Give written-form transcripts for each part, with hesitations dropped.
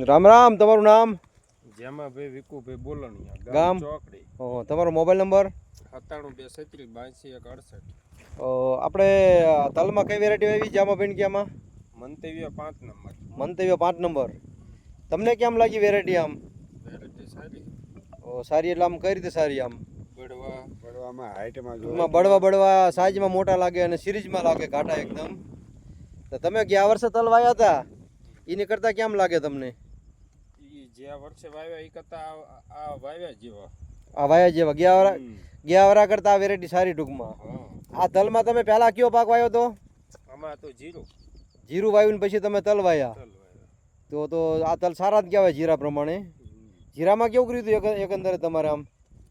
રામ રામ. તમારું નામ? જેમાભાઈ વિકુભાઈ બોલણિયા, ગામ ચોકડી. તમારો મોબાઈલ નંબર? 9723326168. આપણે તલમાં કઈ વેરાયટી આવી જામાભાઈ ક્યાંમાં? મંતવ્ય 5 નંબર. મંતવ્ય 5 નંબર. તમને કેમ લાગી વેરાયટી? આમ વેરાયટી સારી. સારી એટલે આમ કઈ રીતે સારી? આમ બળવામાં હાઈટમાં બળવા સાઈઝમાં મોટા લાગે અને સિરીઝમાં લાગે ઘાટા એકદમ. તો તમે ગયા વર્ષે તલ વાયા હતા એની કરતા કેમ લાગે તમને? જે વર્ષે વાવ્યા એ કરતા આ વાવ્યા જેવા. આ વાયા જેવા ગયા વરા કરતા આ વેરાયટી સારી ટૂંકમાં. આ તલમાં તમે પહેલા કયો પાક વાવ્યો તો? આમાં તો જીરું વાવ્યું પછી તમે તલ વાયા. તો આ તલ સારા જ કહેવાય જીરા પ્રમાણે. જીરામાં કેવું કર્યું હતું એકંદરે તમારે? આમ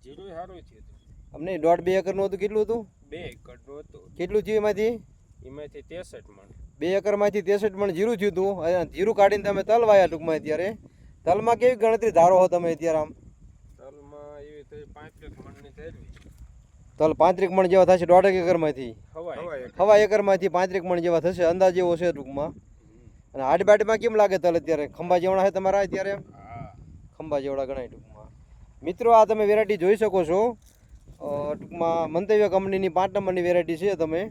જીરું સારું થયું હતું. અમને 1.5-2 એકરનું હતું. કેટલું હતું? 2 એકરનું હતું. કેટલું થયું એમાંથી? 63 મણ. 2 એકરમાંથી 63 મણ જીરું થયું હતું. જીરું કાઢીને તમે તલ વાયા ટૂંકમાં. અત્યારે તલમાં કેવી ગણતરી ધારો હો તમે અત્યારે? આમ તલમાં એવી તો 35 મણની થયેલી. તલ 35 મણ જેવા થશે 1.5 એકરમાંથી. હવા એકરમાંથી 35 મણ જેવા થશે અંદાજ એવો છે ટૂંકમાં. અને હાડબાટમાં કેમ લાગે તલ અત્યારે? ખંભા જેવડા છે તમારા અત્યારે? ખંભા જેવડા ગણાય ટૂંકમાં. મિત્રો આ તમે વેરાયટી જોઈ શકો છો. ટૂંકમાં મંતવ્ય કંપનીની 5 નંબરની વેરાયટી છે. તમે